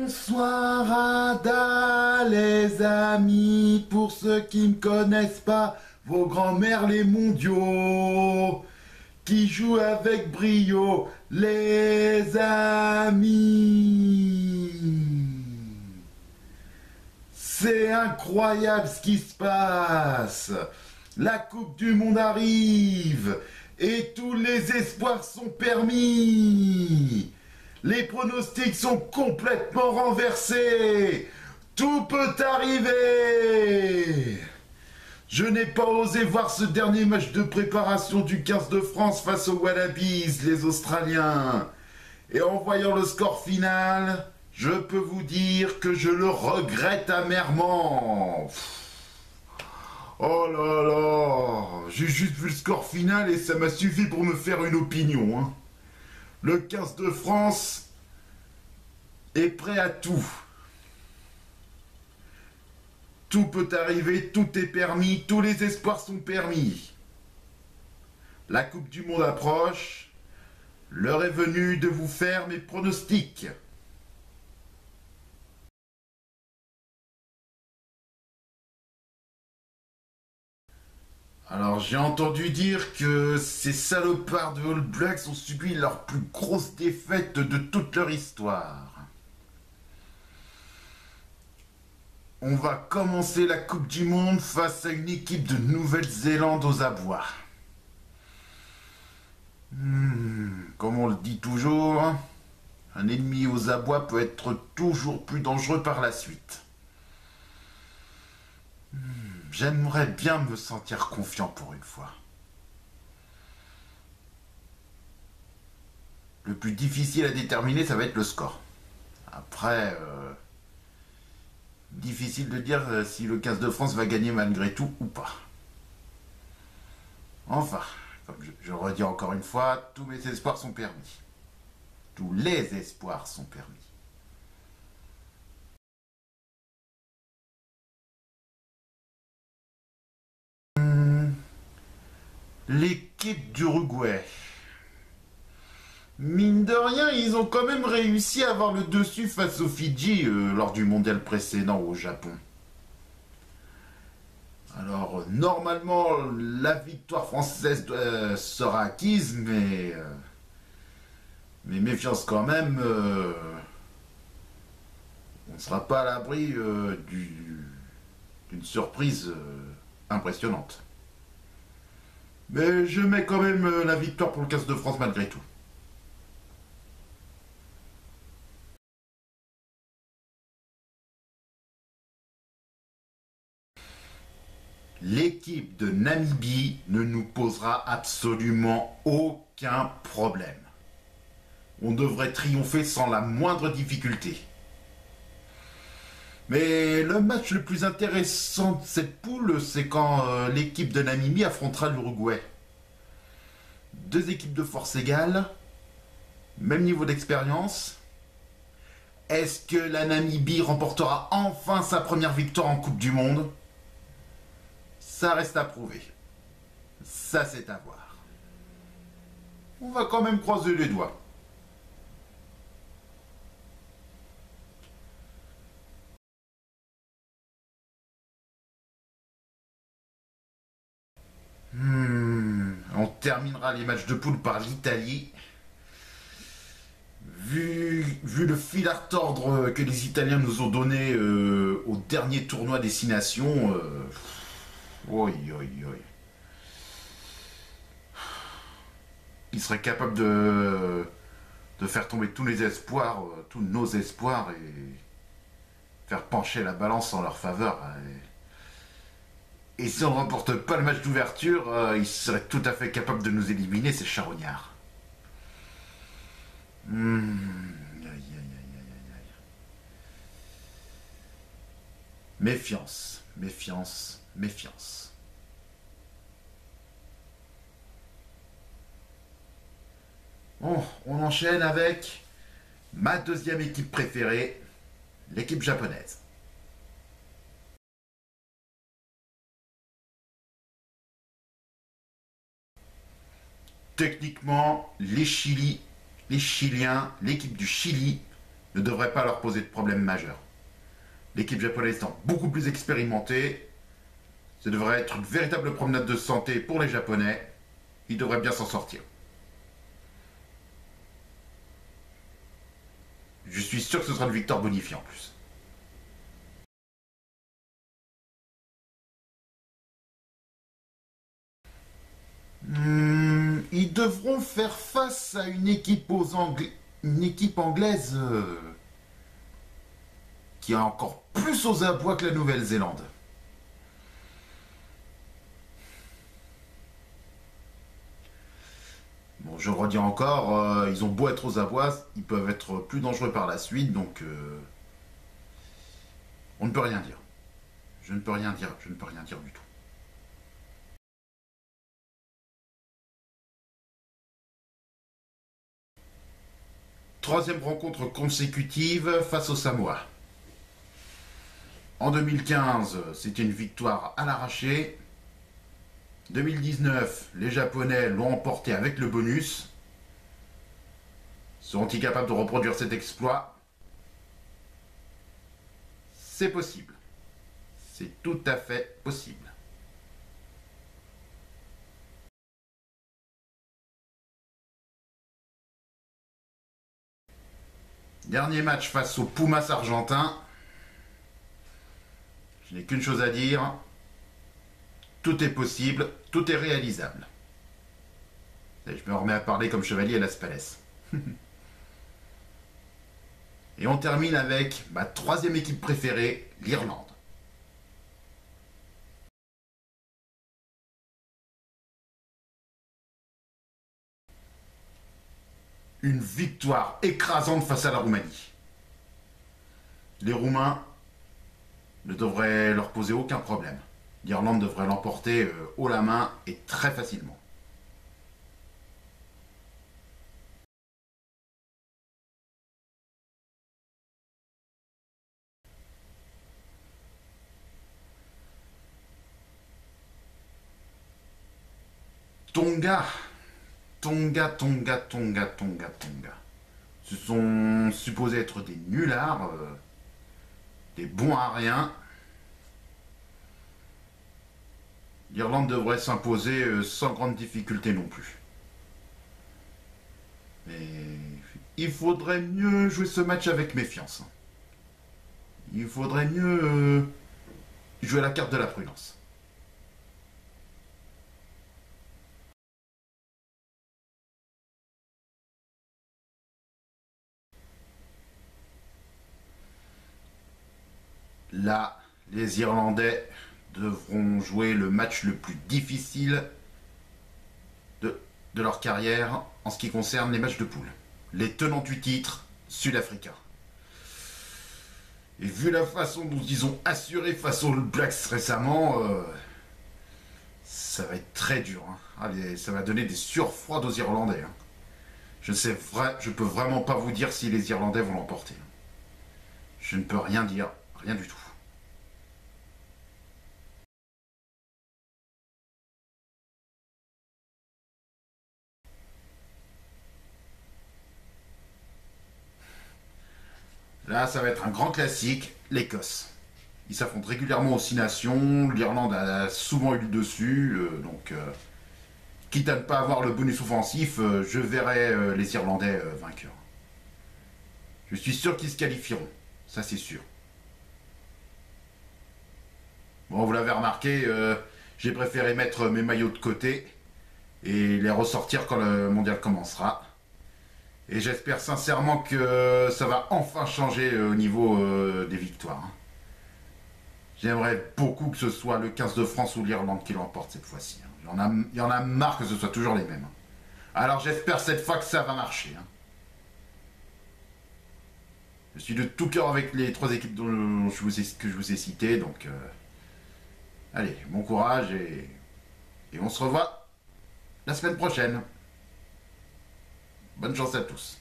Bonsoir Ada les amis, pour ceux qui ne connaissent pas vos grands-mères les mondiaux, qui jouent avec brio les amis. C'est incroyable ce qui se passe. La Coupe du Monde arrive et tous les espoirs sont permis. Les pronostics sont complètement renversés. Tout peut arriver. Je n'ai pas osé voir ce dernier match de préparation du 15 de France face aux Wallabies, les Australiens. Et en voyant le score final, je peux vous dire que je le regrette amèrement. Oh là là, j'ai juste vu le score final et ça m'a suffi pour me faire une opinion, hein. Le 15 de France est prêt à tout. Tout peut arriver, tout est permis, tous les espoirs sont permis. La Coupe du Monde approche. L'heure est venue de vous faire mes pronostics. Alors j'ai entendu dire que ces salopards de All Blacks ont subi leur plus grosse défaite de toute leur histoire. On va commencer la Coupe du Monde face à une équipe de Nouvelle-Zélande aux abois. Comme on le dit toujours, un ennemi aux abois peut être toujours plus dangereux par la suite. J'aimerais bien me sentir confiant pour une fois. Le plus difficile à déterminer, ça va être le score. Après, difficile de dire si le 15 de France va gagner malgré tout ou pas. Enfin, comme je redis encore une fois, tous mes espoirs sont permis. Tous les espoirs sont permis. L'équipe d'Uruguay. Mine de rien, ils ont quand même réussi à avoir le dessus face aux Fidji lors du mondial précédent au Japon. Alors, normalement, la victoire française sera acquise, mais méfiance quand même, on ne sera pas à l'abri d'une surprise impressionnante. Mais je mets quand même la victoire pour le 15 de France malgré tout. L'équipe de Namibie ne nous posera absolument aucun problème. On devrait triompher sans la moindre difficulté. Mais le match le plus intéressant de cette poule, c'est quand l'équipe de Namibie affrontera l'Uruguay. Deux équipes de force égale, même niveau d'expérience. Est-ce que la Namibie remportera enfin sa première victoire en Coupe du Monde? Ça reste à prouver. Ça, c'est à voir. On va quand même croiser les doigts. On terminera les matchs de poule par l'Italie. Vu le fil à retordre que les Italiens nous ont donné au dernier tournoi des 6 nations, ils seraient capables de faire tomber tous les espoirs, tous nos espoirs et faire pencher la balance en leur faveur. Et si on ne remporte pas le match d'ouverture, ils seraient tout à fait capables de nous éliminer, ces charognards. Méfiance, méfiance, méfiance. Bon, on enchaîne avec ma deuxième équipe préférée, l'équipe japonaise. Techniquement, les Chiliens, l'équipe du Chili ne devrait pas leur poser de problème majeur. L'équipe japonaise étant beaucoup plus expérimentée, ça devrait être une véritable promenade de santé pour les Japonais. Ils devraient bien s'en sortir. Je suis sûr que ce sera une victoire bonifiée en plus. Ils devront faire face à une équipe une équipe anglaise qui est encore plus aux abois que la Nouvelle-Zélande. Bon, je le redis encore, ils ont beau être aux abois, ils peuvent être plus dangereux par la suite, donc on ne peut rien dire. Je ne peux rien dire, je ne peux rien dire du tout. Troisième rencontre consécutive face aux Samoa. En 2015, c'était une victoire à l'arraché. 2019, les Japonais l'ont emporté avec le bonus. Seront-ils capables de reproduire cet exploit? C'est possible. C'est tout à fait possible. Dernier match face aux Pumas argentins. Je n'ai qu'une chose à dire. Tout est possible, tout est réalisable. Et je me remets à parler comme chevalier à Las Palais. Et on termine avec ma troisième équipe préférée, l'Irlande. Une victoire écrasante face à la Roumanie. Les Roumains ne devraient leur poser aucun problème. L'Irlande devrait l'emporter haut la main et très facilement. Tonga, Tonga. Ce sont supposés être des nullards, des bons à rien. L'Irlande devrait s'imposer sans grande difficulté non plus. Mais il faudrait mieux jouer ce match avec méfiance. Il faudrait mieux jouer la carte de la prudence. Là, les Irlandais devront jouer le match le plus difficile de leur carrière en ce qui concerne les matchs de poule. Les tenants du titre sud-africains. Et vu la façon dont ils ont assuré face aux All Blacks récemment, ça va être très dur. Hein. Allez, ça va donner des surfroides aux Irlandais. Hein. Je peux vraiment pas vous dire si les Irlandais vont l'emporter. Je ne peux rien dire, rien du tout. Là, ça va être un grand classique, l'Écosse. Ils s'affrontent régulièrement aux 6 nations. L'Irlande a souvent eu le dessus. Donc, quitte à ne pas avoir le bonus offensif, je verrai les Irlandais vainqueurs. Je suis sûr qu'ils se qualifieront. Ça, c'est sûr. Bon, vous l'avez remarqué, j'ai préféré mettre mes maillots de côté et les ressortir quand le mondial commencera. Et j'espère sincèrement que ça va enfin changer au niveau des victoires. Hein. J'aimerais beaucoup que ce soit le 15 de France ou l'Irlande qui l'emporte cette fois-ci. Hein. Il y en a marre que ce soit toujours les mêmes. Hein. Alors j'espère cette fois que ça va marcher. Hein. Je suis de tout cœur avec les trois équipes que je vous ai citées. Donc, allez, bon courage et on se revoit la semaine prochaine. Bonne chance à tous.